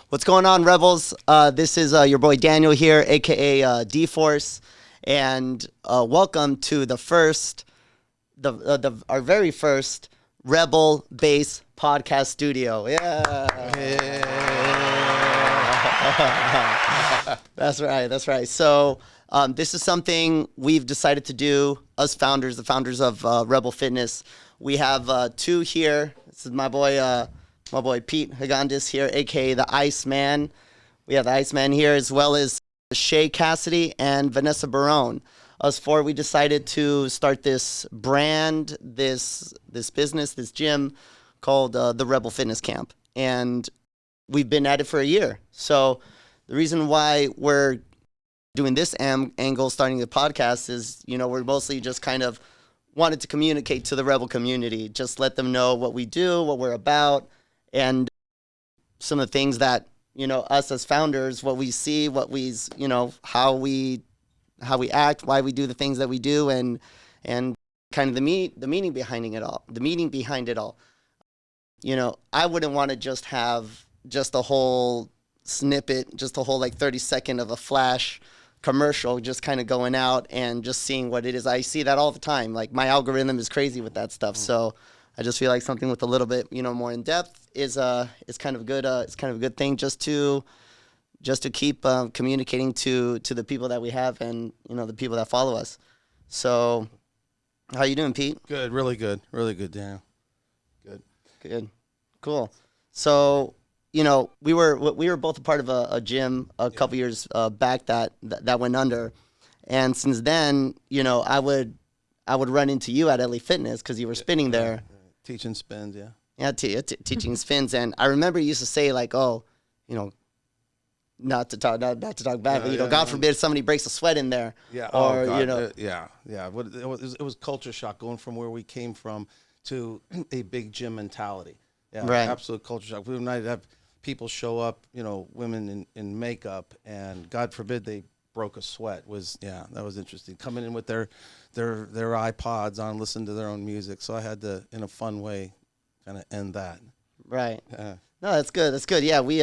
What's going on, Rebels? This is your boy Daniel here, aka D-Force, and welcome to our very first Rebel Base podcast studio. Yeah, that's right. That's right. So this is something we've decided to do. Us founders, the founders of Rebel Fitness, we have two here. This is my boy Pete Grandis here, aka the Iceman. We have the Iceman here, as well as Shay Cassidy and Vanessa Barone. Us four, we decided to start this brand, this business, this gym called the Rebel Fitness Camp, and we've been at it for a year. So the reason why we're doing this angle, starting the podcast, is we're mostly just kind of wanted to communicate to the Rebel community, just let them know what we do, what we're about, and some of the things that us as founders, what we see, what we how we act, why we do the things that we do, and kind of the meaning behind it all. The meaning behind it all. I wouldn't want to just have just a whole snippet, just a whole 30-second of a flash commercial just kind of going out and just seeing what it is. I see that all the time. Like, my algorithm is crazy with that stuff. So I just feel like something with a little bit more in depth is kind of good. It's kind of a good thing just to keep communicating to the people that we have and the people that follow us. So how you doing, Pete? Good, really good, Daniel. Good, cool. So we were both a part of a gym a couple years back that went under, and since then I would run into you at LA Fitness because you were spinning there. Teaching spins, teaching spins, and I remember you used to say not to talk bad, but God forbid somebody breaks a sweat in there. Yeah. Or It was culture shock going from where we came from to a big gym mentality. Yeah, right. Absolute culture shock. We might have people show up, women in makeup, and God forbid they broke a sweat. That was interesting. Coming in with their iPods on, listening to their own music. So I had to, in a fun way, kind of end that. Right. No, that's good. That's good. Yeah, we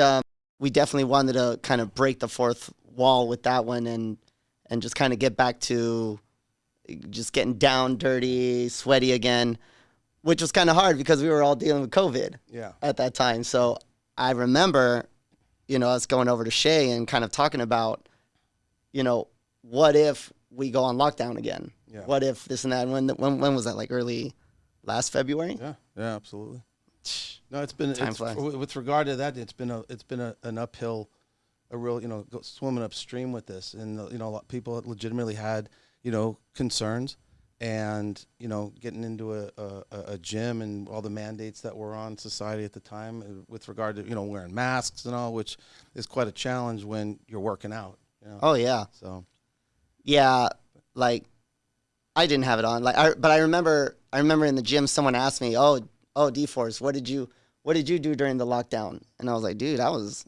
definitely wanted to kind of break the fourth wall with that one and just kind of get back to just getting down, dirty, sweaty again, which was kind of hard because we were all dealing with COVID at that time. So I remember, us going over to Shay and kind of talking about, what if we go on lockdown again? Yeah. What if this and that? When was that? Like early last February? Yeah, absolutely. No, with regard to that, it's been an uphill, a real swimming upstream with this, and a lot of people legitimately had concerns, and getting into a gym and all the mandates that were on society at the time with regard to wearing masks and all, which is quite a challenge when you're working out. Oh yeah. So. Yeah, like I didn't have it on. But I remember in the gym someone asked me, "Oh, D-Force, what did you do during the lockdown?" And I was like, "Dude, I was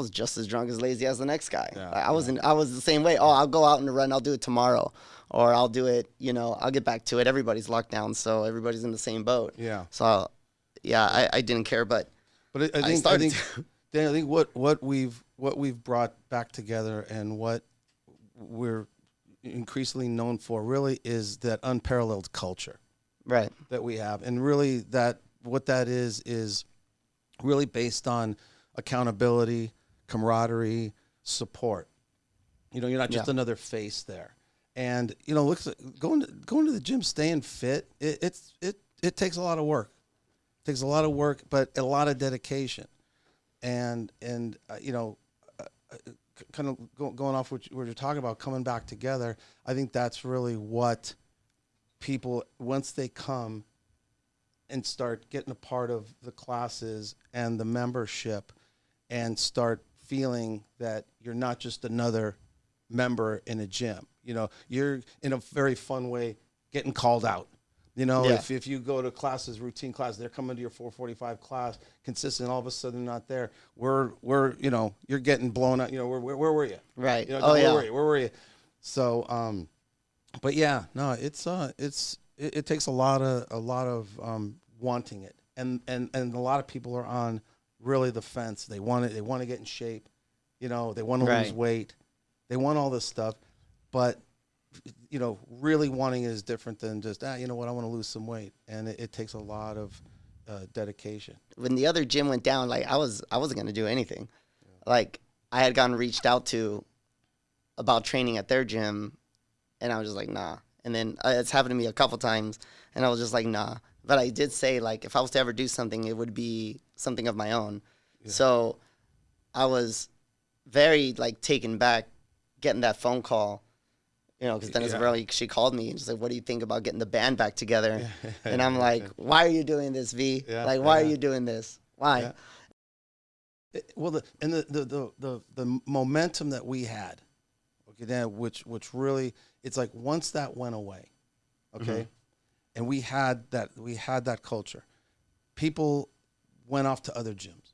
just as drunk as lazy as the next guy. Yeah, I was the same way. Oh, I'll go out and run. I'll do it tomorrow, or I'll do it. I'll get back to it. Everybody's locked down, so everybody's in the same boat. Yeah. So, I didn't care, but I think what we've brought back together and what we're increasingly known for really is that unparalleled culture, right? That we have, and really what that is really based on accountability, camaraderie, support. You're not just another face there. And look, going to the gym, staying fit, it takes a lot of work. It takes a lot of work, but a lot of dedication. And kind of going off what you're talking about, coming back together, I think that's really what people, once they come and start getting a part of the classes and the membership and start feeling that you're not just another member in a gym. You're in a very fun way getting called out. If you go to classes, routine classes, they're coming to your 4:45 class, consistent, all of a sudden they're not there. We're you're getting blown out. Where were you? Right. Where were you? So, but yeah, no, it takes a lot of wanting it, and a lot of people are on really the fence. They want to get in shape. You know, they want to lose weight. They want all this stuff. But, you know, really wanting it is different than just, you know what, I want to lose some weight. And it takes a lot of dedication. When the other gym went down, like I wasn't going to do anything. Like I had gotten reached out to about training at their gym, and I was just like, nah. And then it's happened to me a couple times, and I was just like, nah. But I did say, like, if I was to ever do something, it would be something of my own. Yeah. So I was very, like, taken back getting that phone call, you know, because then she called me and she's like, what do you think about getting the band back together? Yeah. And I'm like, why are you doing this, V? Yeah. Like, why are you doing this? Why? Yeah. Well, the momentum that we had, okay, then which really, it's like once that went away, okay, and we had that culture, people went off to other gyms.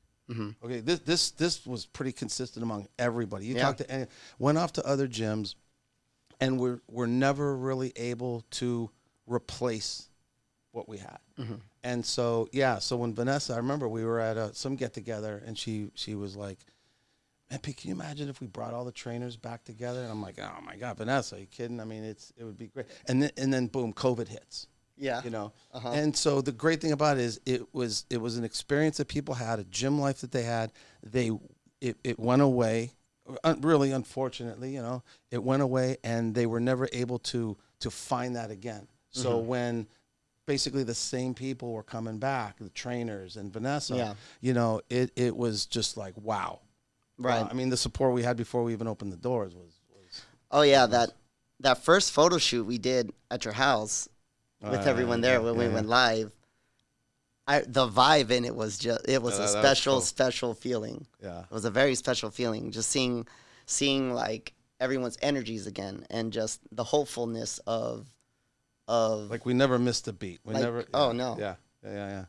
Okay, this was pretty consistent among everybody. You talked to went off to other gyms, and we're never really able to replace what we had. And so so when Vanessa, I remember we were at some get together, and she was like, man, Pete, can you imagine if we brought all the trainers back together? And I'm like, oh my God, Vanessa, are you kidding? I mean, it would be great. And then boom, COVID hits. Yeah. You know? And so the great thing about it is it was an experience that people had, a gym life that they had. It went away, really, unfortunately, you know, it went away, and they were never able to find that again. So when basically the same people were coming back, the trainers and Vanessa, you know, it was just like, wow. Right. I mean, the support we had before we even opened the doors was oh yeah, that first photo shoot we did at your house with everyone there when we went live. The vibe in it was just, it was a special, special feeling. Yeah. It was a very special feeling, just seeing like everyone's energies again, and just the hopefulness of like we never missed a beat. We never. Oh no. Yeah.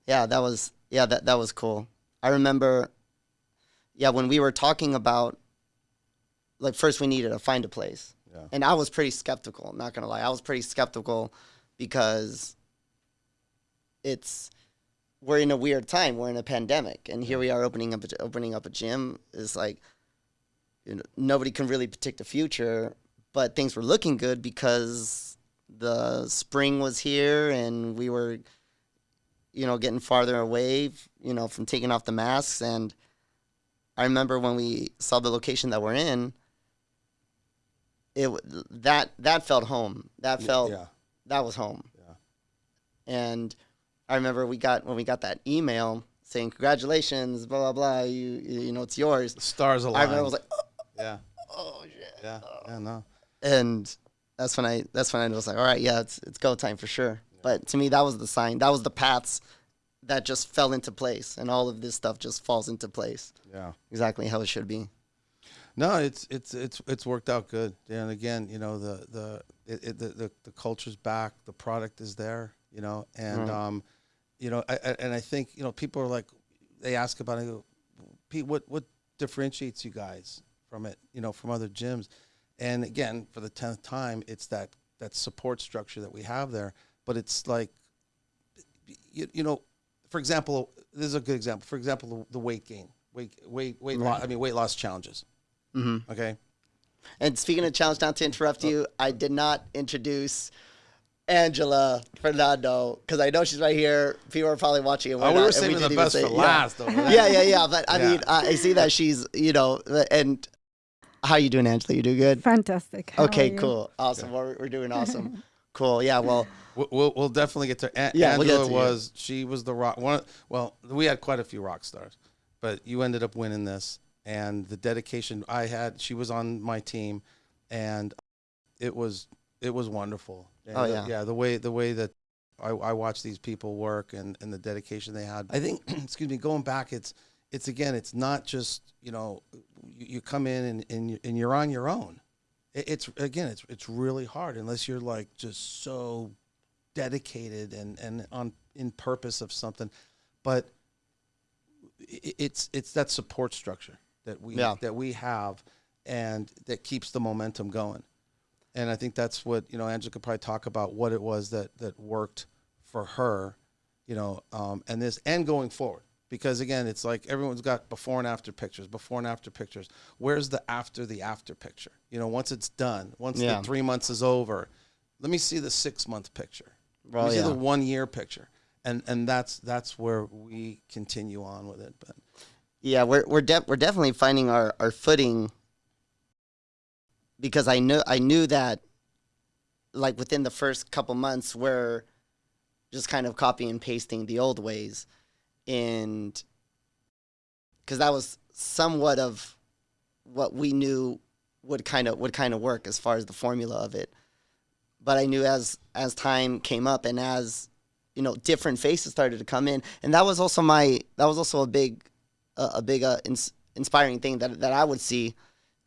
Yeah, that was cool. I remember. Yeah, when we were talking about, like, first we needed to find a place. Yeah. And I was pretty skeptical, not going to lie. I was pretty skeptical because we're in a weird time. We're in a pandemic. And here we are opening up a gym. It's like, you know, nobody can really predict the future, but things were looking good because the spring was here and we were, you know, getting farther away, you know, from taking off the masks. And I remember when we saw the location that we're in, that felt home. That was home. Yeah. And I remember when we got that email saying congratulations, blah blah blah. You know, it's yours. The stars aligned. I remember I was like, oh shit. Yeah, no. And that's when I was like, all right, yeah, it's go time for sure. Yeah. But to me, that was the sign. That was the paths that just fell into place, and all of this stuff just falls into place. Yeah, exactly how it should be. No, it's worked out good. And again, you know, the culture's back, the product is there, you know, and you know, I think, you know, people are like, they ask about it, Pete, what differentiates you guys from it, you know, from other gyms? And again, for the 10th time, it's that support structure that we have there. But it's like, you know, for example, this is a good example. For example, the weight gain, weight loss. I mean, weight loss challenges. Okay. And speaking of challenge, not to interrupt you, I did not introduce Angela Fernandez because I know she's right here. People are probably watching it. We were saving the best for last. Yeah. But I mean, I see that she's, you know, and how you doing, Angela? You doing good? Fantastic. Okay, cool, awesome. Yeah. We're doing awesome. Cool. Yeah. Well. We'll definitely get to Angela. She was the rock one. Well, we had quite a few rock stars, but you ended up winning this, and the dedication I had. She was on my team, and it was wonderful. And the way that I watched these people work and the dedication they had. I think, excuse me, going back, it's not just, you know, you come in and you're on your own. It's really hard unless you're like just so dedicated and in purpose of something, but it's that support structure that we have, and that keeps the momentum going. And I think that's what, you know, Angela could probably talk about what it was that worked for her, you know, and going forward. Because again, it's like everyone's got before and after pictures. Where's the after picture? You know, once it's done, once the 3 months is over, let me see the 6 month picture. Let me see the 1 year picture. And that's where we continue on with it. But yeah, we're definitely finding our footing, because I knew that, like, within the first couple months we're just kind of copy and pasting the old ways, and because that was somewhat of what we knew would kind of work as far as the formula of it. But I knew as time came up, and as, you know, different faces started to come in, and that was also a big inspiring thing that I would see,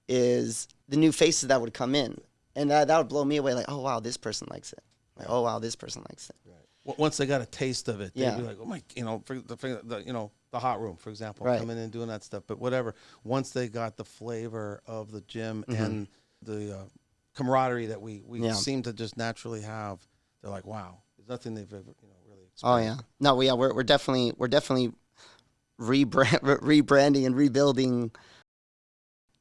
is the new faces that would come in, and that would blow me away. Like, oh wow, this person likes it. Like, oh wow, this person likes it. Right. Once they got a taste of it, they'd be like, oh my, you know, for the you know, the hot room, for example, coming in and doing that stuff. But whatever, once they got the flavor of the gym and the camaraderie that we seem to just naturally have, they're like, wow, there's nothing they've ever, you know, really experienced. Oh yeah, no, we're definitely rebranding and rebuilding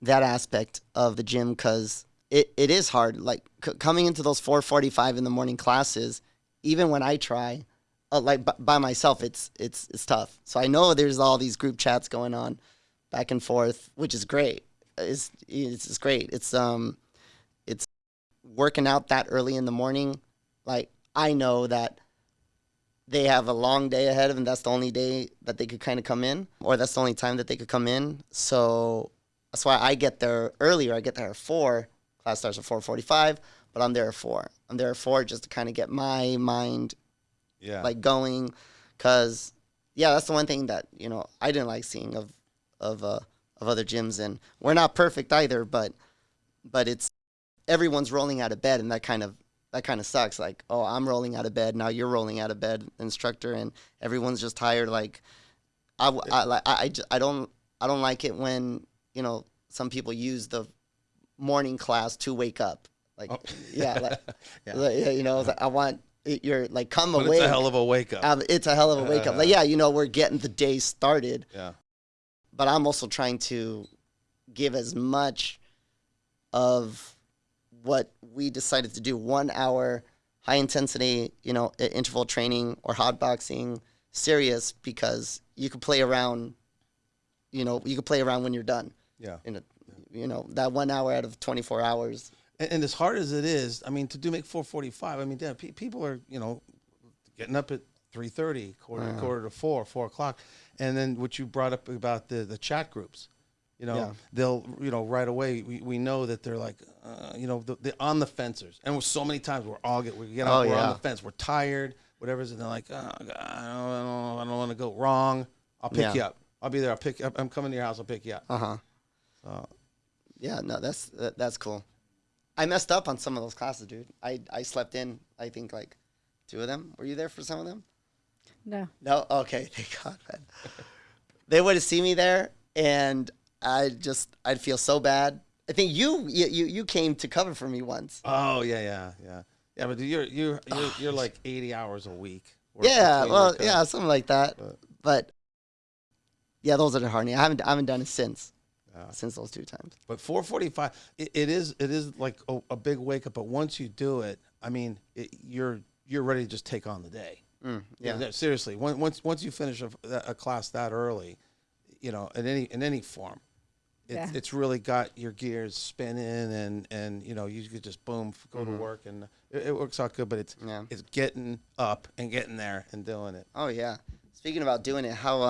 that aspect of the gym, because it is hard. Like, coming into those 4:45 in the morning classes, even when I try, like by myself, it's tough. So I know there's all these group chats going on back and forth, which is great. It's great. It's working out that early in the morning. Like, I know that they have a long day ahead of them. That's the only day that they could kind of come in, or that's the only time that they could come in. So that's why I get there earlier. I get there at 4. Class starts at 4:45, but I'm there at 4. I'm there at 4 just to kind of get my mind like going, because that's the one thing that, you know, I didn't like seeing of other gyms. And we're not perfect either, but it's, everyone's rolling out of bed, and that kind of sucks. Like, oh, I'm rolling out of bed, now you're rolling out of bed, instructor, and everyone's just tired. Like, I don't like it when, you know, some people use the morning class to wake up. Like, you know, like, I want, you're like, come but awake. It's a hell of a wake up. It's a hell of a wake up. Like, you know, we're getting the day started. Yeah. But I'm also trying to give as much of what we decided to do, 1 hour high intensity, you know, interval training or hot boxing, serious, because you could play around, you know, when you're done. Yeah. You know, that 1 hour out of 24 hours. And as hard as it is, I mean, to make 4:45, I mean, damn, people are, you know, getting up at 3:30, quarter to 4 o'clock. And then what you brought up about the chat groups, you know, they'll, you know, right away, we know that they're like, you know, they're on the fencers. And so many times we get up, we're on the fence, we're tired, whatever it is, and they're like, oh, God, I don't want to go wrong. I'll pick you up. I'll be there. I'll pick you up. I'm coming to your house. I'll pick you up. Yeah, no, that's cool. I messed up on some of those classes, dude. I slept in, I think, like 2 of them. Were you there for some of them? No. No? Okay, thank God, man. They would have seen me there, and I'd feel so bad. I think you came to cover for me once. Oh, yeah. Yeah, but you're like 80 hours a week. Yeah, well, yeah, something like that. But yeah, those are the hard. I haven't done it since those 2 times. But 4:45, it is like a big wake up. But once you do it, I mean, you're ready to just take on the day. Yeah, seriously. Once you finish a class that early, you know, in any form, it's really got your gears spinning, and you know, you could just boom, go to work, and it works out good. But it's getting up and getting there and doing it. Oh yeah. Speaking about doing it, how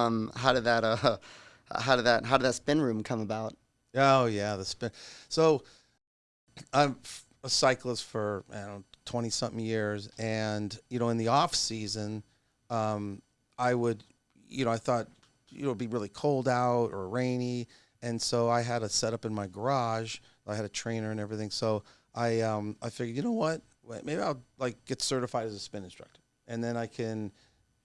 did that spin room come about? Oh yeah, the spin. So I'm a cyclist for 20-something years, and you know, in the off season, I would, you know, I thought, you know, it'd be really cold out or rainy, and so I had a setup in my garage. I had a trainer and everything. So I figured, you know what, maybe I'll like get certified as a spin instructor, and then I can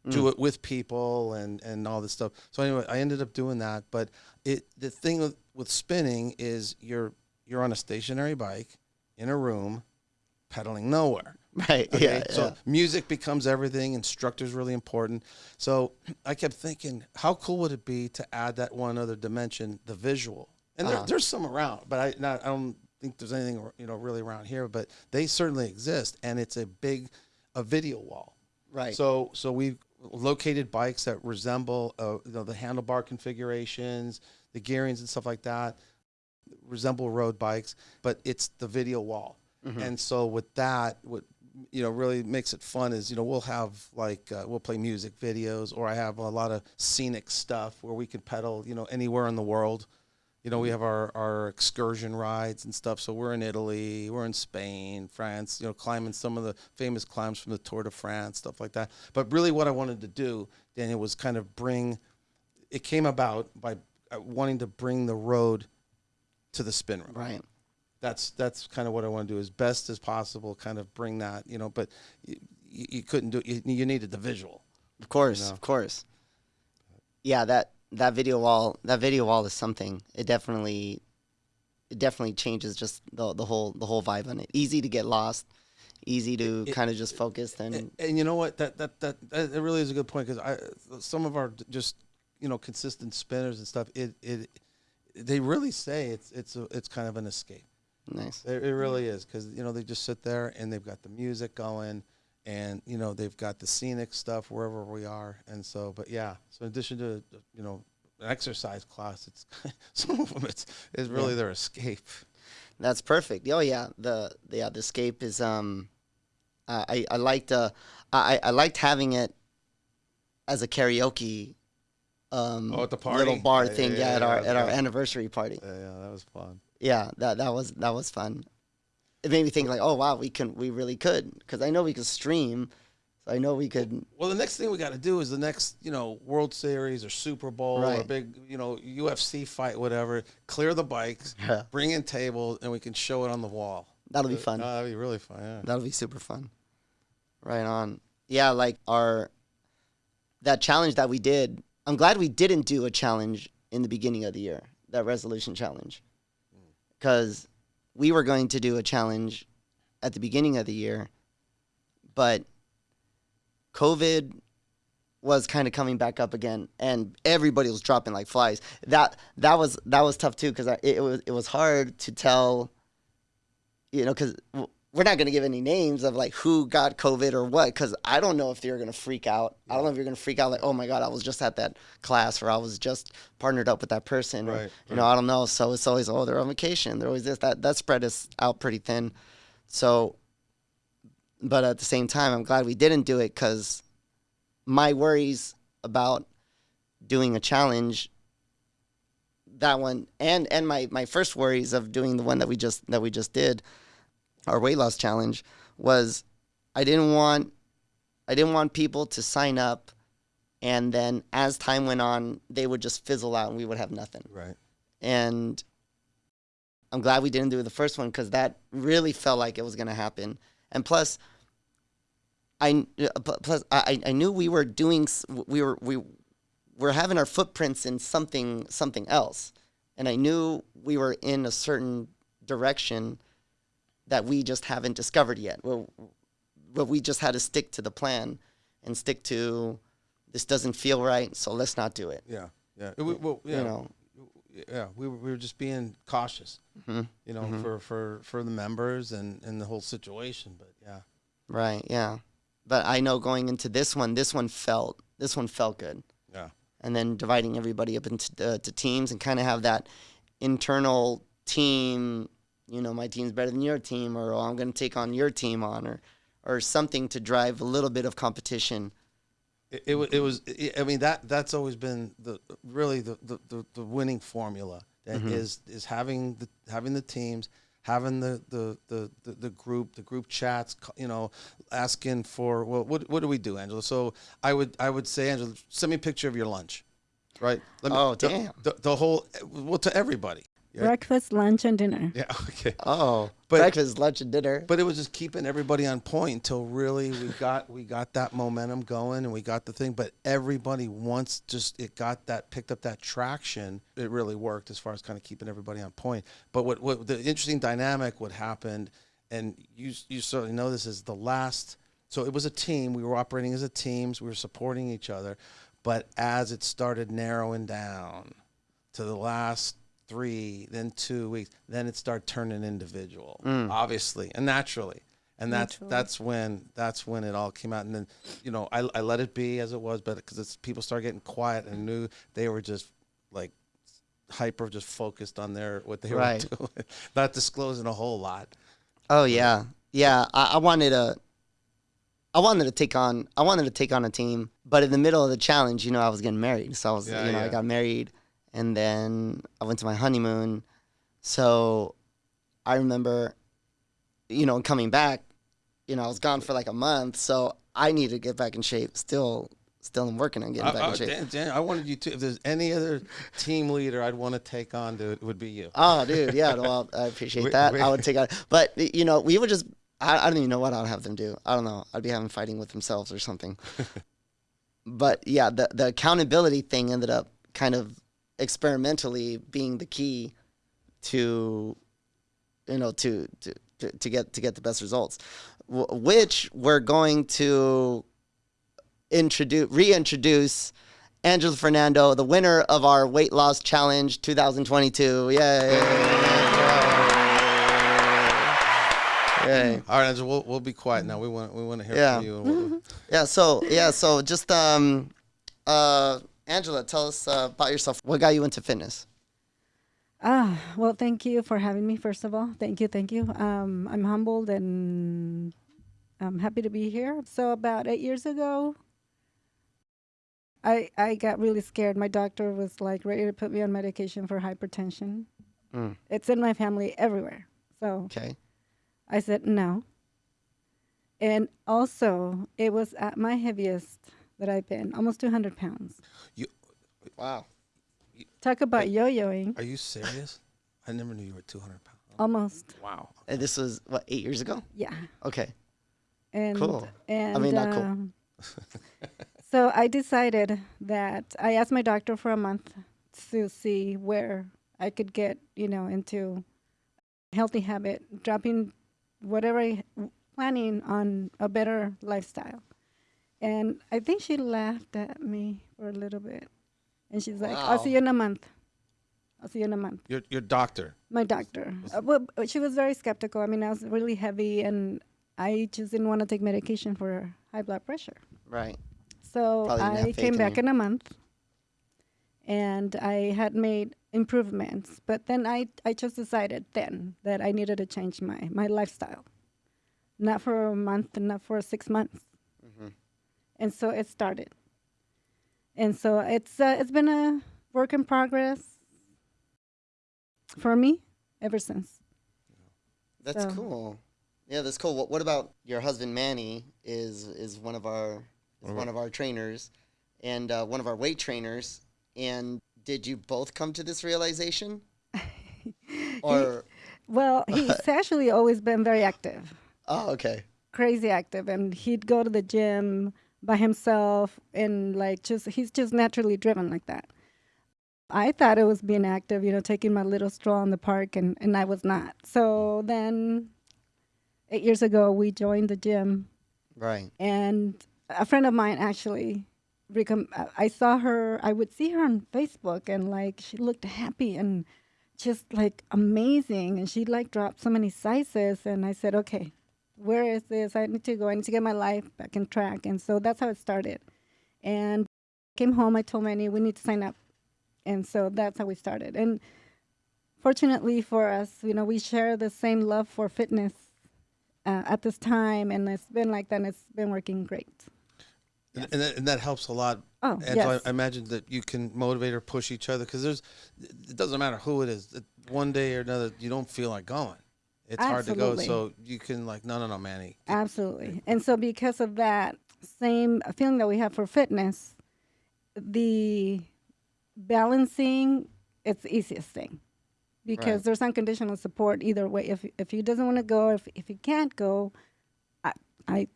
do it with people and all this stuff. So anyway, I ended up doing that. But the thing with spinning is you're on a stationary bike in a room, pedaling nowhere. Right. Okay, Yeah. so music becomes everything. Instructor's really important. So I kept thinking, how cool would it be to add that one other dimension, the visual? And there's some around, but I don't think there's anything really around here. But they certainly exist, and it's a video wall. Right. So we located bikes that resemble the handlebar configurations, the gearings and stuff like that, resemble road bikes, but it's the video wall. And so with that, what really makes it fun is we'll have we'll play music videos, or I have a lot of scenic stuff where we can pedal anywhere in the world. We have our excursion rides and stuff. So we're in Italy, we're in Spain, France, climbing some of the famous climbs from the Tour de France, stuff like that. But really what I wanted to do, Daniel, was kind of it came about by wanting to bring the road to the spin room. Right. That's kind of what I want to do, as best as possible, kind of bring that, but you couldn't do it. You needed the visual. Of course, of course. Yeah, that video wall is something. It definitely changes just the whole vibe on it. Easy to get lost, easy to kind of just focus and you know what, that really is a good point, because some of our just consistent spinners and stuff, they really say it's kind of an escape. Nice. It really is, because they just sit there and they've got the music going, and they've got the scenic stuff wherever we are. And so, but yeah, so in addition to an exercise class, it's some of them it's really their escape. That's perfect. Oh yeah, the escape is I liked having it as a karaoke at the party, little bar thing at our anniversary party. Yeah, that was fun. Yeah, that was fun. It made me think like, oh wow, we really could, because I know we could stream, so I know we could. Well, the next thing we got to do is the next World Series or Super Bowl or big UFC fight, whatever. Clear the bikes, bring in tables, and we can show it on the wall. That'll be fun. That'll be really fun. Yeah, that'll be super fun. Right on. Yeah, like that challenge that we did. I'm glad we didn't do a challenge in the beginning of the year, that resolution challenge, because we were going to do a challenge at the beginning of the year, but COVID was kind of coming back up again, and everybody was dropping like flies. That was tough too, because it was hard to tell, because we're not going to give any names of like who got COVID or what, because I don't know if they're going to freak out. I don't know if you're going to freak out like, oh my God, I was just at that class, or I was just partnered up with that person. Or, I don't know. So it's always, they're on vacation. They're always this. That spread is out pretty thin. So, but at the same time, I'm glad we didn't do it, because my worries about doing a challenge, that one, and my first worries of doing the one that we just did, our weight loss challenge, was I didn't want people to sign up, and then as time went on, they would just fizzle out and we would have nothing. Right. And I'm glad we didn't do the first one, because that really felt like it was going to happen. And plus I knew we were having our footprints in something else, and I knew we were in a certain direction that we just haven't discovered yet. But we just had to stick to the plan and stick to, this doesn't feel right, so let's not do it. Yeah. We were just being cautious, for the members and the whole situation. But yeah. Right. Yeah. But I know going into this one felt good. Yeah. And then dividing everybody up into to teams, and kind of have that internal team. My team's better than your team, or I'm going to take on your team or something to drive a little bit of competition. It was. I mean, that's always been the winning formula. That is having the teams, having the group chats. Asking for, well, what do we do, Angela? So I would say, Angela, send me a picture of your lunch, right? Damn. The whole, to everybody. Yeah. Breakfast, lunch, and dinner. Yeah, okay. Breakfast, lunch, and dinner. But it was just keeping everybody on point until really we got that momentum going, and we got the thing. But everybody, once it picked up that traction, it really worked as far as kind of keeping everybody on point. But what the interesting dynamic what happened and you certainly know this is the last. So it was a team. We were operating as a teams. We were supporting each other. But as it started narrowing down to the last 3, then 2 weeks, then it started turning individual, obviously and naturally. And that's when it all came out. And then, I let it be as it was, but because people started getting quiet and knew they were just like hyper, just focused on what they were doing, not disclosing a whole lot. Oh yeah, yeah. I wanted to take on a team, but in the middle of the challenge, I was getting married, so I was, I got married, and then I went to my honeymoon. So I remember, coming back, I was gone for like a month, so I needed to get back in shape. Still am working on getting back in shape. Dan, I wanted you to. If there's any other team leader I'd want to take on, it would be you. Oh, dude, yeah. Well, I appreciate that. I would take on, but we would just. I don't even know what I'd have them do. I don't know. I'd be having fighting with themselves or something. But yeah, the accountability thing ended up kind of experimentally being the key to, to get the best results, which we're going to reintroduce Angela Fernandez, the winner of our weight loss challenge 2022. Yay! Yay. All right, Angela, we'll be quiet now. We want to hear from you. So just Angela, tell us about yourself. What got you into fitness? Well, thank you for having me, first of all. Thank you. I'm humbled and I'm happy to be here. So about 8 years ago, I got really scared. My doctor was like ready to put me on medication for hypertension. It's in my family everywhere. So I said no. And also, it was at my heaviest that I've been, almost 200 pounds. Wow. Talk about yo-yoing. Are you serious? I never knew you were 200 pounds. Almost. Wow. And this was, 8 years ago? Yeah. Okay. And, cool. And, I mean, not cool. So I decided that I asked my doctor for a month to see where I could get, into healthy habit, dropping whatever, planning on a better lifestyle. And I think she laughed at me for a little bit. And she's like, I'll see you in a month. Your doctor? My doctor. Well, she was very skeptical. I mean, I was really heavy, and I just didn't want to take medication for high blood pressure. Right. So I came back in a month, and I had made improvements. But then I just decided then that I needed to change my lifestyle. Not for a month and not for 6 months. Mm-hmm. And so it started. And so it's been a work in progress for me ever since. That's cool. Yeah, that's cool. What about your husband Manny? Is one of our trainers, and one of our weight trainers. And did you both come to this realization? Or he's actually always been very active. Oh, okay. Crazy active, and he'd go to the gym by himself, and he's just naturally driven like that. I thought it was being active, taking my little stroll in the park, and I was not. So then 8 years ago, we joined the gym. Right. And a friend of mine actually, I saw her, I would see her on Facebook, and she looked happy and just amazing. And she dropped so many sizes, and I said, okay, where is this? I need to get my life back on track. And so that's how it started. And came home, I told Manny, we need to sign up. And so that's how we started. And fortunately for us, we share the same love for fitness at this time. And it's been like that, and it's been working great. Yes. And that helps a lot. Oh, and yes. so I imagine that you can motivate or push each other, because it doesn't matter who it is. One day or another, you don't feel like going. It's Absolutely. hard to go, so you can no, Manny. Absolutely. And so because of that same feeling that we have for fitness, the balancing, it's the easiest thing, because there's unconditional support either way. If he doesn't want to go, if he can't go, I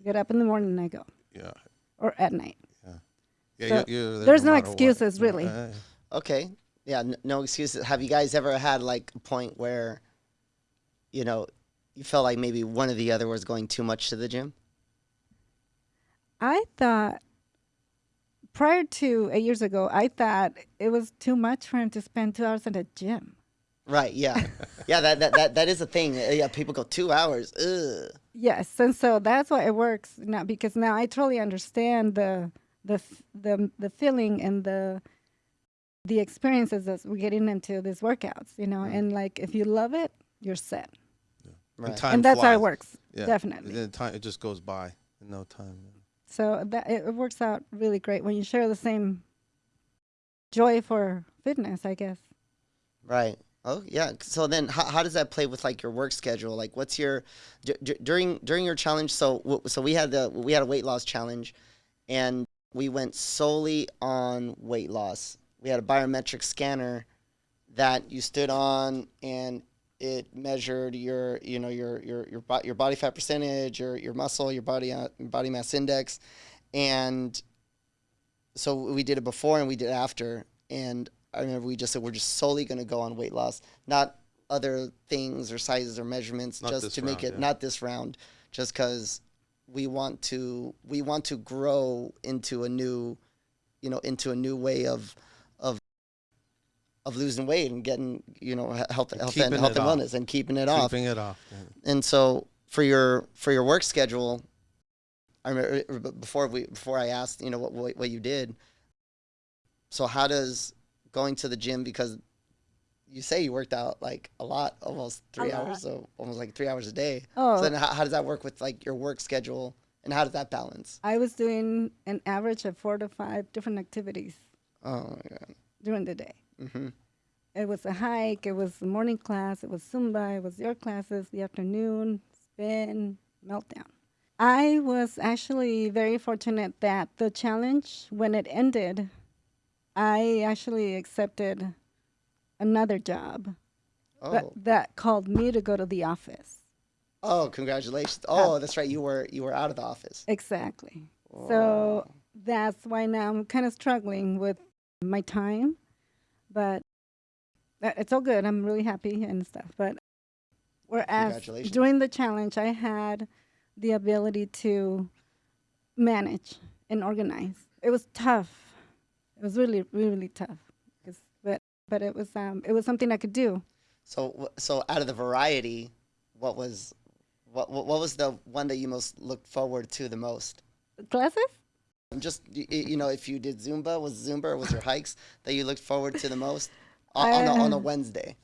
get up in the morning and I go. Yeah. Or at night. Yeah. So you're there's no excuses, really. Okay. Yeah, no excuses. Have you guys ever had a point where, you felt like maybe one or the other was going too much to the gym? I thought prior to 8 years ago, I thought it was too much for him to spend 2 hours at a gym. Right. Yeah. Yeah. That is a thing. Yeah. People go 2 hours. Ugh. Yes, and so that's why it works now, because now I totally understand the feeling and the experiences that we're getting into these workouts, and like if you love it, you're set. Right. And that's how it flies. works. Yeah. Definitely. The time, it just goes by in no time. So that it works out really great when you share the same joy for fitness, I guess. Right. Oh yeah. So then, how does that play with like your work schedule? Like, what's your during your challenge? So we had a weight loss challenge, and we went solely on weight loss. We had a biometric scanner that you stood on, and it measured your body fat percentage, your muscle, your body mass index, and so we did it before and we did it after. And I remember we just said we're just solely going to go on weight loss, not other things or sizes or measurements, Not just this to make round, it not this round, just because we want to grow into a new way of losing weight and getting health and wellness and keeping it off. Keeping it off. Yeah. And so for your work schedule, I remember before I asked what you did. So how does going to the gym, because you say you worked out like a lot, almost 3 hours, so almost like 3 hours a day. Oh. So then how does that work with like your work schedule, and how does that balance? I was doing an average of 4 to 5 different activities Oh my God. during the day. Mm-hmm. It was a hike, it was the morning class, it was Zumba, it was your classes, the afternoon, spin, meltdown. I was actually very fortunate that the challenge, when it ended, I actually accepted another job that called me to go to the office. Oh, congratulations. Oh, that's right. You were out of the office. Exactly. Oh. So that's why now I'm kind of struggling with my time, but it's all good. I'm really happy and stuff. But whereas Congratulations. during the challenge, I had the ability to manage and organize. It was tough. It was really, really tough. But it was something I could do. So out of the variety, what was the one that you most looked forward to the most? Classes? Just if you did Zumba, was your hikes that you looked forward to the most on a Wednesday?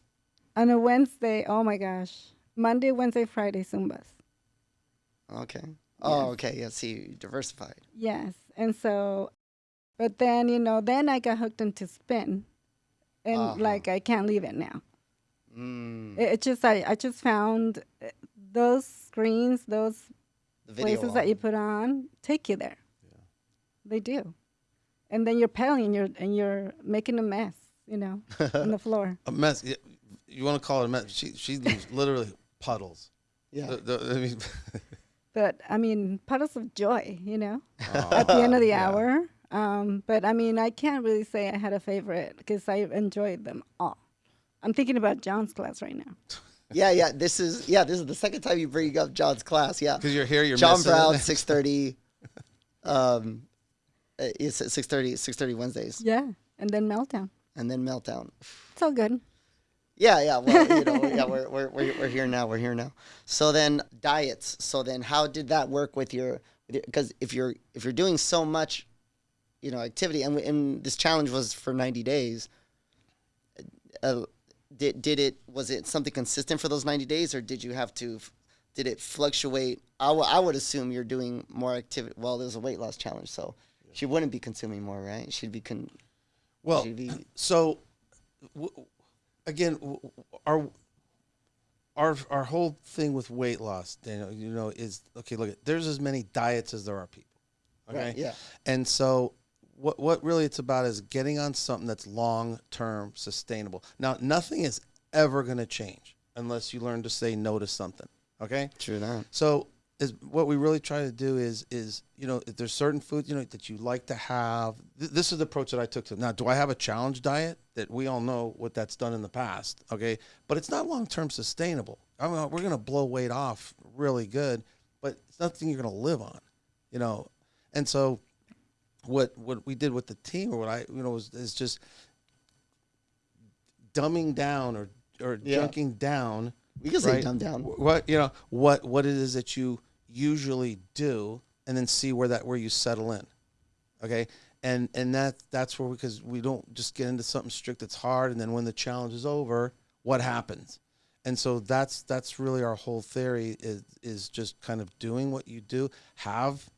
On a Wednesday, oh my gosh. Monday, Wednesday, Friday, Zumbas. Okay. Oh, okay. Yeah, see, you diversified. Yes. And so, but then, then I got hooked into spin. And like, I can't leave it now. It just, I just found those screens, those places that you put on, take you there. Yeah. They do. And then you're pedaling and you're making a mess, on the floor. A mess. You want to call it a mess? She leaves literally puddles. Yeah. But I mean, puddles of joy, at the end of the hour. But I mean, I can't really say I had a favorite because I enjoyed them all. I'm thinking about John's class right now. Yeah. This is the second time you bring up John's class. Yeah. Because you're here, you're John missing Brown, it. 6:30. It's 6:30 Wednesdays. Yeah, and then meltdown. It's all good. Yeah. Well, we're here now. We're here now. So then diets. So then how did that work with your? Because if you're doing so much, activity, and this challenge was for 90 days. Was it something consistent for those 90 days, or did it fluctuate? I would assume you're doing more activity. Well, there's a weight loss challenge, so she wouldn't be consuming more, right? She'd be again, our whole thing with weight loss, Daniel, is okay. Look, there's as many diets as there are people. Okay, right, yeah, and so. What really it's about is getting on something that's long-term sustainable. Now, nothing is ever going to change unless you learn to say no to something, okay? True that. So is what we really try to do is if there's certain foods that you like to have. This is the approach that I took to it. Now, do I have a challenge diet that we all know what that's done in the past? Okay, but it's not long term sustainable. I mean, we're gonna blow weight off really good, but it's nothing you're gonna live on, And so, what we did with the team, or what I is just dumbing down or junking down. We can say dumb down. What it is that you usually do, and then see where you settle in, okay? And that's where because we don't just get into something strict that's hard, and then when the challenge is over, what happens? And so that's really our whole theory is just kind of doing what you do, have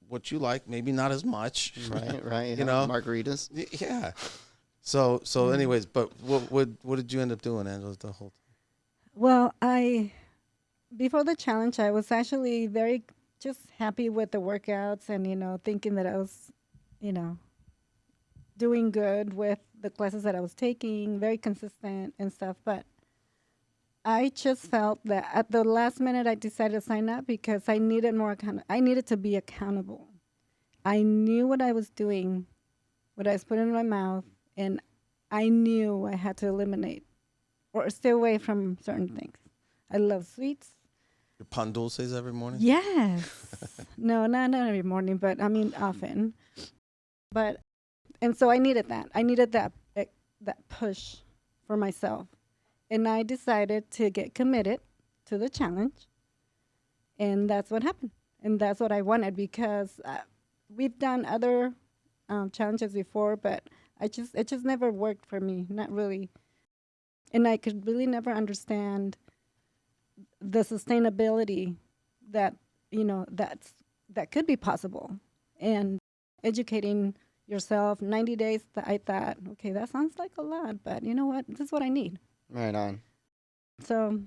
what you like, maybe not as much, right, margaritas. Yeah. So anyways, but what did you end up doing, Angela, the whole time? Well, before the challenge, I was actually very just happy with the workouts and, thinking that I was, doing good with the classes that I was taking, very consistent and stuff. But I just felt that at the last minute, I decided to sign up because I needed I needed to be accountable. I knew what I was doing, what I was putting in my mouth, and I knew I had to eliminate or stay away from certain things. I love sweets. Your pan dulces every morning? Yes. No, not every morning, but I mean often. And so I needed that. I needed that push for myself. And I decided to get committed to the challenge. And that's what happened. And that's what I wanted because we've done other challenges before, but it just never worked for me, not really. And I could really never understand the sustainability that that could be possible, and educating yourself 90 days. I thought, okay, that sounds like a lot, but you know what? This is what I need. Right on. So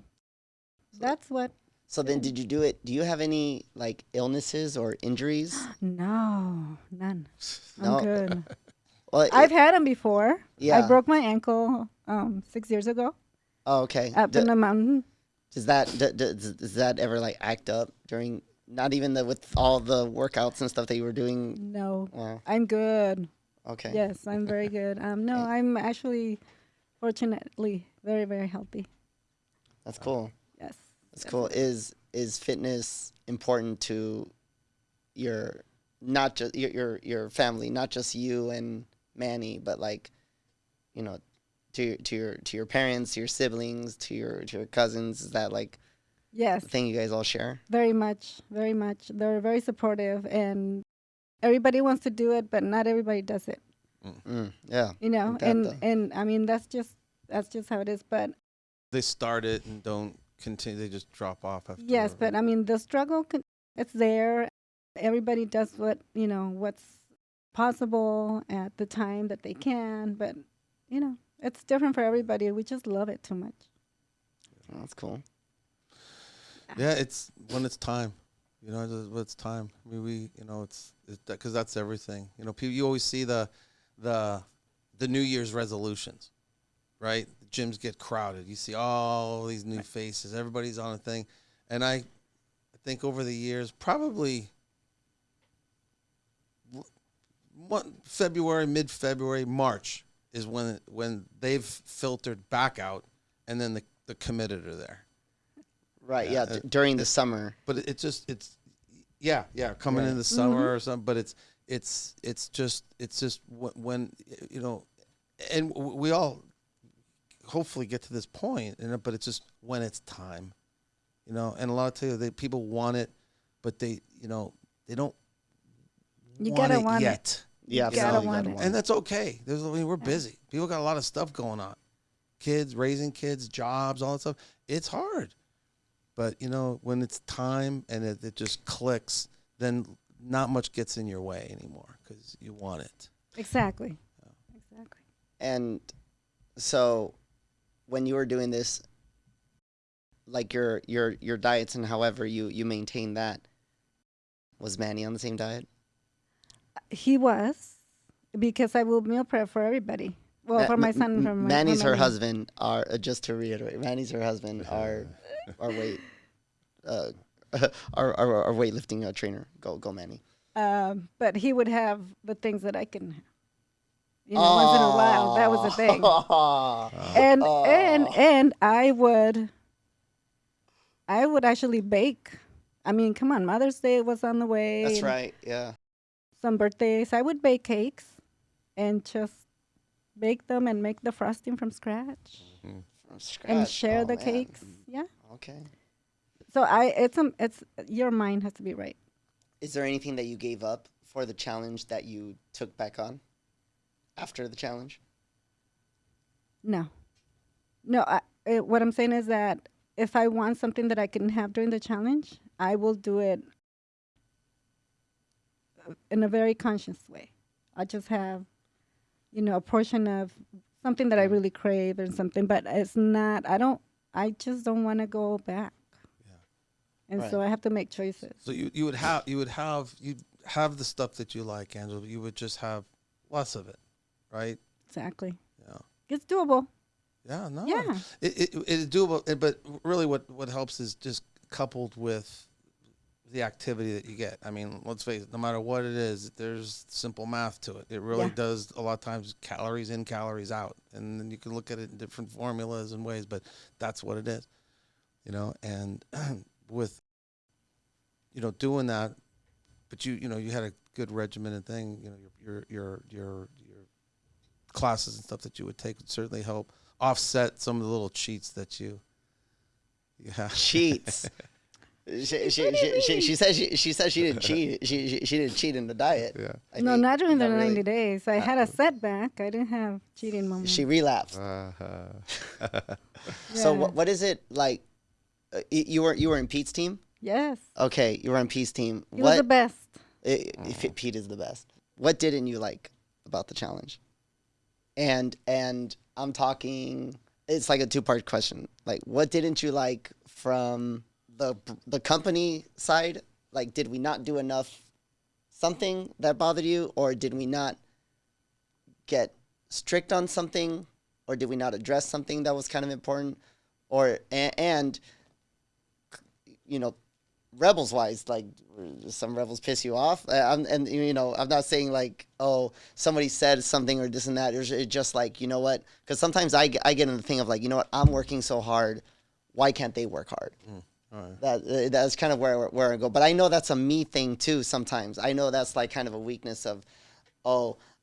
that's what. So then, did you do it? Do you have any like illnesses or injuries? No, none. No? I'm good. Well, I've had them before. Yeah. I broke my ankle 6 years ago. Oh, okay. Up in the mountain. Does that ever like act up during? Not even with all the workouts and stuff that you were doing. No, Wow. I'm good. Okay. Yes, I'm very good. No, I'm actually, fortunately, very, very healthy. That's cool. Yes. That's cool. Is fitness important to your not just your family, not just you and Manny, but like, to your parents, to your siblings, to your cousins? Is that like Yes. a thing you guys all share? Very much, very much. They're very supportive, and everybody wants to do it, but not everybody does it. Yeah. And I mean that's just how it is. But They start it and don't continue. They just drop off after. yes, but I mean the struggle, it's there. Everybody does what's possible at the time that they can, but it's different for everybody. We just love it too much. Oh, that's cool. Yeah, it's when it's time. It's time. I mean, it's because that's everything. People, you always see the New Year's resolutions, right? The gyms get crowded. You see all these new faces. Everybody's on a thing, and I think over the years, probably February, mid-February, March is when they've filtered back out, and then the committed are there. Right. Yeah. During the summer. But it's coming in the summer or something. But it's just when and we all hopefully get to this point, but it's just when it's time, and a lot of times people want it, but they don't want it yet. Yeah, you gotta want it. And that's okay. We're busy. People got a lot of stuff going on, kids, raising kids, jobs, all that stuff. It's hard. But, when it's time and it just clicks, then not much gets in your way anymore because you want it. Exactly. Exactly. And so when you were doing this, like your diets and however you maintain that, was Manny on the same diet? He was, because I will meal prep for everybody. Well, for my son and for my Manny's her mom. husband. Just to reiterate, Manny's her husband. Our weight, our weightlifting trainer. Go Manny. But he would have the things that I couldn't have. Once in a while, that was the thing. And I would actually bake. I mean, come on, Mother's Day was on the way. That's right. Yeah. Some birthdays, I would bake cakes and just bake them and make the frosting from scratch. From scratch. And share the man. cakes. Yeah. Okay. So it's your mind has to be right. Is there anything that you gave up for the challenge that you took back on after the challenge? No. What I'm saying is that if I want something that I couldn't have during the challenge, I will do it in a very conscious way. I just have, a portion of something that I really crave or something, but it's not, I just don't want to go back. And Right. so I have to make choices. So you'd have the stuff that you like, Angela, but you would just have less of it, right? Exactly. Yeah. It's doable. Yeah, no. Yeah. It is doable, but really what helps is just coupled with the activity that you get. I mean, let's face it, no matter what it is, there's simple math to it. It really does a lot of times calories in, calories out. And then you can look at it in different formulas and ways, but that's what it is. And with doing that, but you had a good regimented thing, your classes and stuff that you would take would certainly help offset some of the little cheats that you have. Cheats. She said she didn't cheat. She didn't cheat in the diet. Yeah. No, not during the 90 really. days. I had a setback. I didn't have cheating moments. She relapsed. So what is it like? You were in Pete's team? Yes. Okay, you were on Pete's team. He was the best. Pete is the best. What didn't you like about the challenge? And I'm talking. It's like a two-part question. Like, what didn't you like from the company side? Like, did we not do enough? Something that bothered you, or did we not get strict on something, or did we not address something that was kind of important, or and rebels wise, like some rebels piss you off, I'm not saying like, oh, somebody said something or this and that. It's just like, you know what? Because sometimes I get in the thing of like, you know what? I'm working so hard. Why can't they work hard? All right. That's kind of where I go. But I know that's a me thing too. Sometimes I know that's like kind of a weakness of,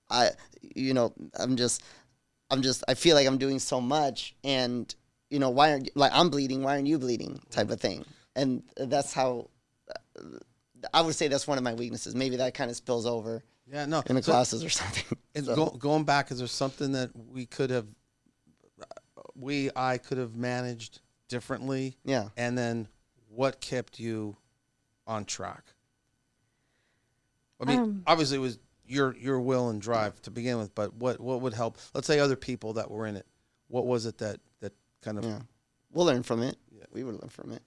I feel like I'm doing so much, and why aren't I'm bleeding? Why aren't you bleeding? Type of thing. And that's how I would say that's one of my weaknesses. Maybe that kind of spills over in the classes or something. And going back, is there something that I could have managed differently? Yeah. And then what kept you on track? I mean, obviously it was your will and drive to begin with, but what would help? Let's say other people that were in it. What was it that kind of? Yeah. We'll learn from it. Yeah. We would learn from it.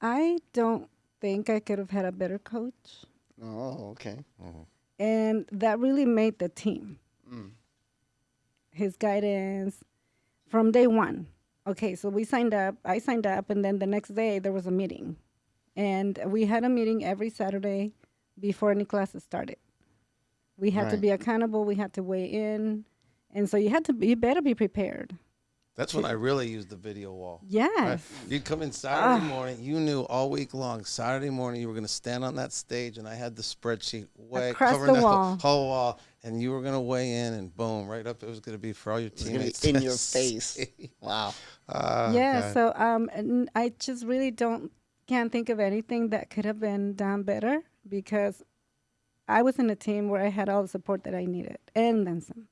I don't think I could have had a better coach. Oh, okay. Mm-hmm. And that really made the team. His guidance from day one. Okay, so I signed up, and then the next day there was a meeting. And we had a meeting every Saturday before any classes started. We had to be accountable. We had to weigh in. And so you better be prepared. That's when I really used the video wall. Yes. Right? You'd come in Saturday morning. You knew all week long, Saturday morning, you were going to stand on that stage, and I had the spreadsheet across covering the the wall. whole wall, and you were going to weigh in, and boom, right up. It was going to be for all your teammates. In your face. Wow. Yeah. God. So and I just really can't think of anything that could have been done better, because I was in a team where I had all the support that I needed and then some.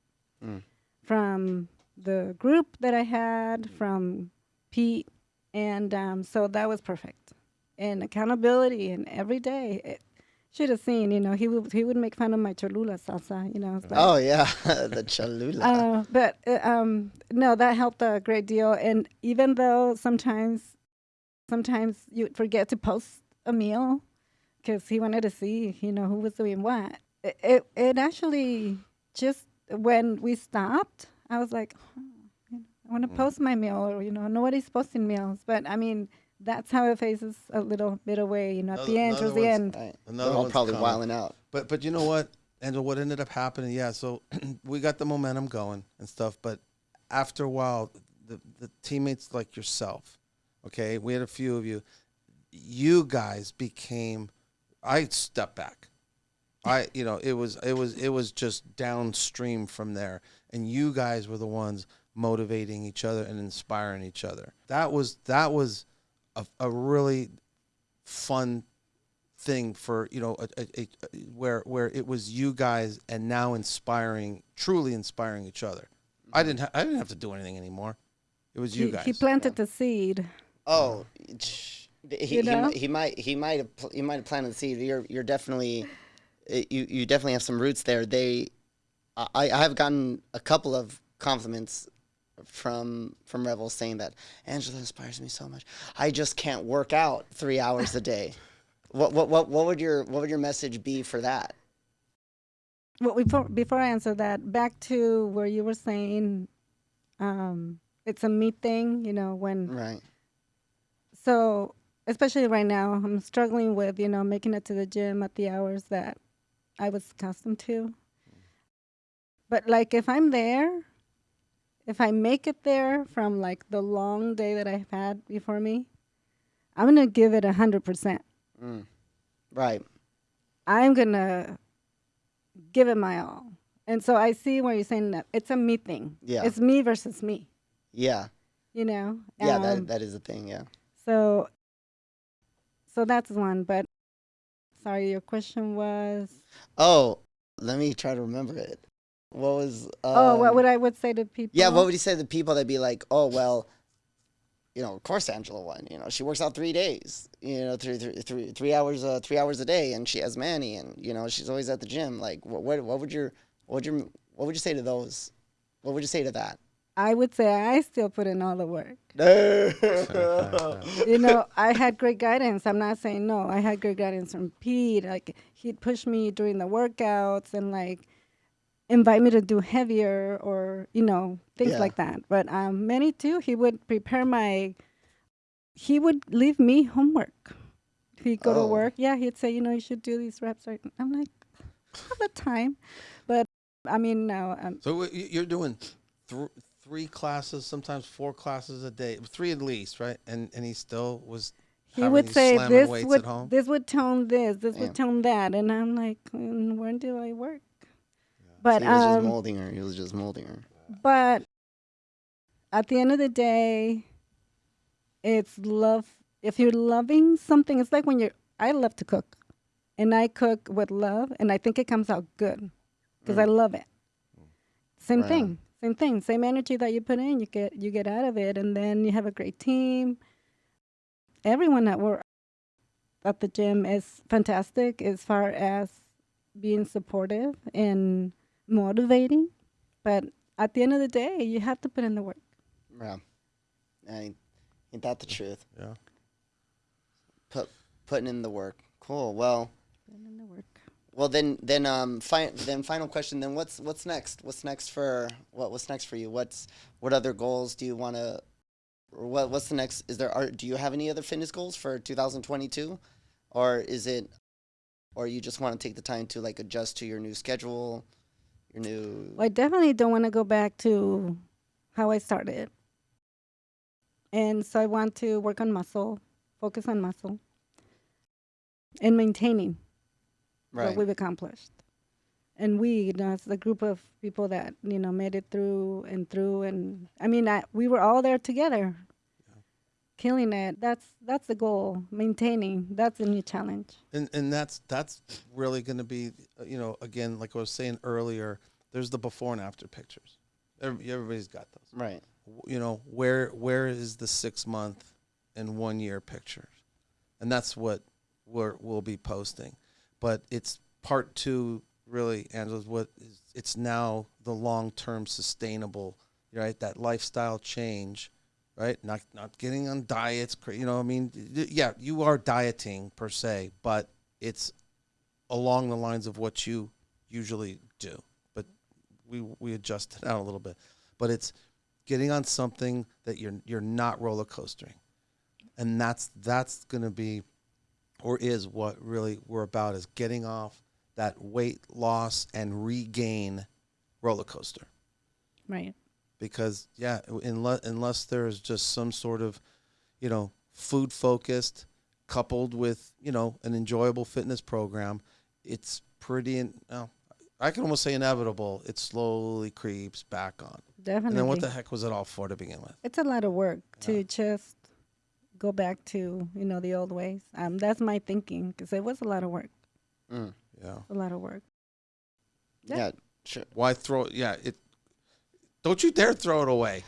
From the group that I had, from Pete, and so that was perfect. And accountability, and every day, should have seen. He would make fun of my Cholula salsa. It's like, Oh yeah, the Cholula. but no, that helped a great deal. And even though sometimes you forget to post a meal because he wanted to see, who was doing what. It actually just, when we stopped, I was like, I want to post my meal, or, nobody's posting meals. But I mean, that's how it faces a little bit away. You know, at the end, Another towards the one's- end. Right. Another They're all one's probably coming. wilding out. But you know what, Angela, what ended up happening? Yeah, so we got the momentum going and stuff, but after a while, the teammates like yourself, okay, we had a few of you. You guys became. I stepped back. It was just downstream from there, and you guys were the ones motivating each other and inspiring each other. That was a really fun thing for where it was you guys and now truly inspiring each other. I didn't have to do anything anymore. It was you guys. He planted the seed. Oh, You know? he might have planted the seed. You're definitely you definitely have some roots there. I have gotten a couple of compliments from Rebel saying that Angela inspires me so much. I just can't work out 3 hours a day. What would your message be for that? Well, before I answer that, back to where you were saying, it's a me thing. You know, when Right. so especially right now, I'm struggling with making it to the gym at the hours that I was accustomed to. But like if I'm there, if I make it there from like the long day that I've had before me, I'm gonna give it 100%. Right. I'm gonna give it my all. And so I see where you're saying that it's a me thing. Yeah. It's me versus me. Yeah. You know. Yeah. That is a thing. Yeah. So that's one. But sorry, your question was. Oh, let me try to remember it. What was? What would I say to people? Yeah. What would you say to the people that'd be like, oh well, of course Angela won. She works out 3 days. 3 hours, 3 hours a day, and she has Manny, and she's always at the gym. Like, what would you say to those? What would you say to that? I would say I still put in all the work. No. I had great guidance. I'm not saying no. I had great guidance from Pete. Like he'd push me during the workouts and like invite me to do heavier or things like that. But Manny too. He would prepare he would leave me homework. He'd go to work. Yeah, he'd say, you should do these reps. Right. I'm like, I have the time. But I mean, no. So you're doing 3 classes, sometimes 4 classes a day, 3 at least, right? And he still was. He would say this would tone this would tone that, and I'm like, when do I work? Yeah. But so he was just molding her. He was just molding her. But at the end of the day, it's love. If you're loving something, it's like I love to cook, and I cook with love, and I think it comes out good because I love it. Same thing. Same energy that you put in, you get out of it, and then you have a great team. Everyone that works at the gym is fantastic as far as being supportive and motivating. But at the end of the day, you have to put in the work. Yeah. Ain't that the truth? Yeah. Putting in the work. Cool. Well. Putting in the work. Well, then final question. Then what's next? What's next for you? What other goals do you want to? Or what's the next? Do you have any other fitness goals for 2022, or you just want to take the time to like adjust to your new schedule, Well, I definitely don't want to go back to how I started, and so I want to work on muscle, focus on muscle, and maintaining. Right. What we've accomplished. And we, as the group of people that, made it through. And I mean, we were all there together, killing it. That's the goal, maintaining. That's a new challenge. And that's really going to be, again, like I was saying earlier, there's the before and after pictures. Everybody's got those. Right. Where is the 6 month and 1 year picture? And that's what we'll be posting. But it's part 2, really, Angela, it's now the long-term sustainable, right? That lifestyle change, right? Not getting on diets, yeah, you are dieting per se, but it's along the lines of what you usually do. But we adjust it out a little bit. But it's getting on something that you're not roller coastering. And that's going to be, or is what really we're about, is getting off that weight loss and regain roller coaster. Right. Because unless there's just some sort of, food focused coupled with, an enjoyable fitness program, it's pretty, I can almost say inevitable. It slowly creeps back on. Definitely. And then what the heck was it all for to begin with? It's a lot of work to just go back to, the old ways. That's my thinking, because it was a lot of work. Yeah. A lot of work. Yeah, sure. Why throw? Yeah, don't you dare throw it away.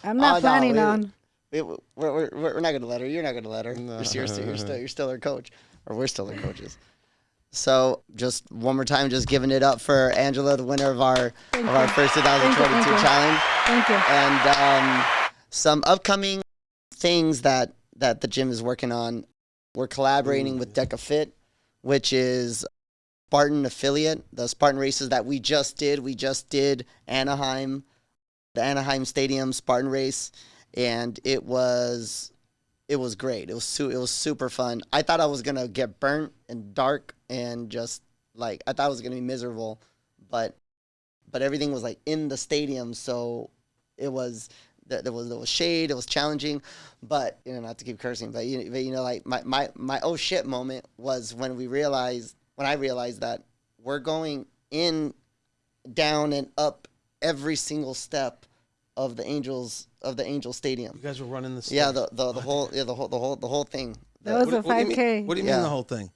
I'm not planning on. We're not gonna let her. You're not gonna let her. No. You're still her coach, or we're still her coaches. So just one more time, just giving it up for Angela, the winner of our first 2022 challenge. Thank you. And some upcoming things that the gym is working on. We're collaborating with Deca Fit, which is Spartan affiliate. The Spartan races that we just did. We just did Anaheim, the Anaheim Stadium Spartan race, and it was great. It was super fun. I thought I was gonna get burnt and dark and just I thought it was gonna be miserable, but everything was in the stadium, so it was. There was shade. It was challenging, but not to keep cursing, but my oh shit moment was when I realized that we're going in, down, and up every single step of the Angel Stadium. You guys were running the step. Yeah, the whole thing. That was a 5K. What do you mean the whole thing?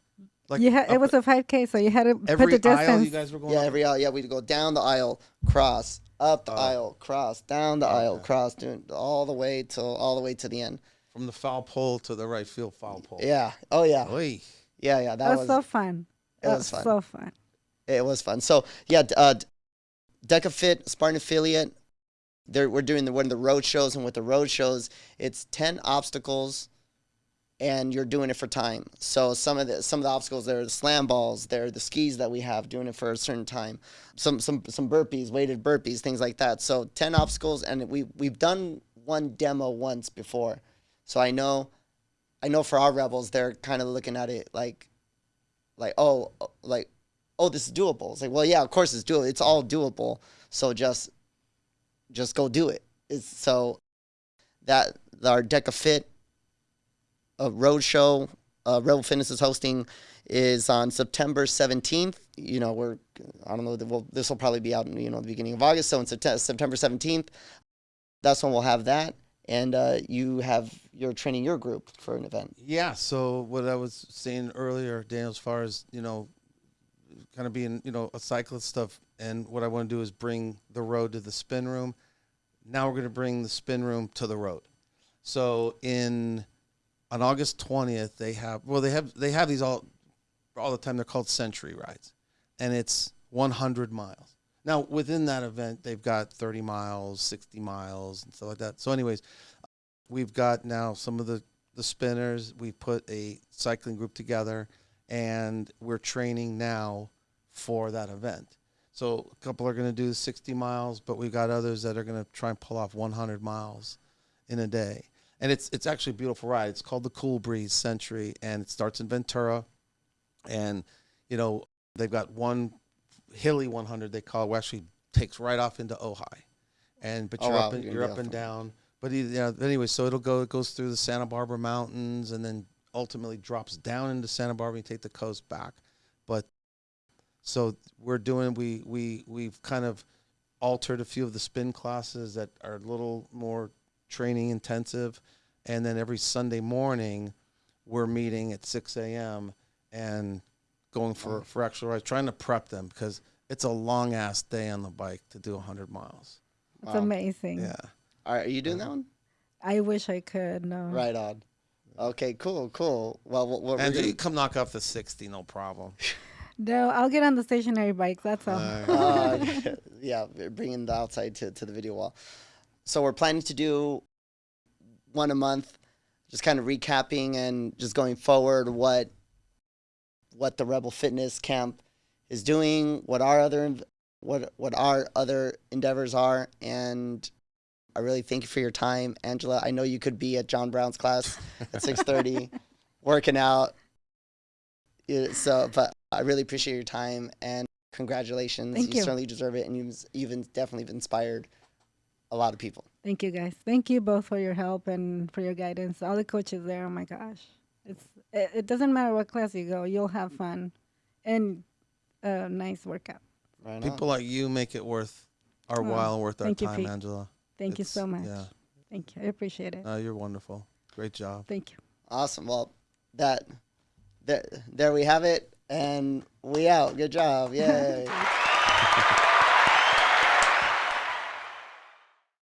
It was a 5K, so you had to put the every distance. aisle you guys were going. Yeah, every aisle. Yeah, we'd go down the aisle, cross, up the aisle, cross, down the aisle, cross, doing all the way to the end. From the foul pole to the right field foul pole. Yeah. Oh yeah. Oy. Yeah. That was so fun. It was fun. So fun. It was fun. So yeah, Deca Fit, Spartan affiliate. We're doing one of the road shows, and with the road shows, it's 10 obstacles, and you're doing it for time. So some of the obstacles, there are the slam balls, there are the skis that we have, doing it for a certain time. Some burpees, weighted burpees, things like that. So 10 obstacles, and we've done one demo once before. So I know for our rebels, they're kind of looking at it oh, this is doable. It's well, yeah, of course it's doable. It's all doable. So just go do it. So that our Deca Fit road show, Rebel Fitness is hosting, is on September 17th. I don't know, this will probably be out in, the beginning of August. So in September 17th, that's when we'll have that. And you're training your group for an event. Yeah. So what I was saying earlier, Daniel, as far as, kind of being, a cyclist stuff. And what I want to do is bring the road to the spin room. Now we're going to bring the spin room to the road. So on August 20th, they have these all the time. They're called century rides, and it's 100 miles. Now within that event, they've got 30 miles, 60 miles, and stuff like that. So anyways, we've got now some of the spinners. We put a cycling group together, and we're training now for that event. So a couple are going to do 60 miles, but we've got others that are going to try and pull off 100 miles in a day. And it's actually a beautiful ride. It's called the Cool Breeze Century, and it starts in Ventura. And, they've got one hilly 100 they call it, which actually takes right off into Ojai. But you're up and down. But anyway, so it goes through the Santa Barbara Mountains and then ultimately drops down into Santa Barbara and take the coast back. But so we've kind of altered a few of the spin classes that are a little more training intensive, and then every Sunday morning we're meeting at 6 a.m. and going for actual rides, trying to prep them because it's a long ass day on the bike to do 100 miles. It's amazing. Yeah. Are you doing that one? I wish I could. No. Right on. Okay, cool. Well, and you come knock off the 60, no problem. No, I'll get on the stationary bike. That's all. Yeah, bringing the outside to the video wall. So we're planning to do one a month, just kind of recapping and just going forward what the Rebel Fitness Camp is doing, what our other endeavors are, and I really thank you for your time, Angela. I know you could be at John Brown's class at 6:30, working out. But I really appreciate your time and congratulations. Thank you. Certainly deserve it, and you've definitely inspired a lot of people. Thank you, guys. Thank you both for your help and for your guidance. All the coaches there, oh my gosh. It doesn't matter what class you go, you'll have fun and a nice workout. Right People like you make it worth our while and worth our thank you, time, Pete. Angela. Thank you so much. Yeah. Thank you. I appreciate it. You're wonderful. Great job. Thank you. Awesome. Well, there we have it, and we out. Good job. Yay.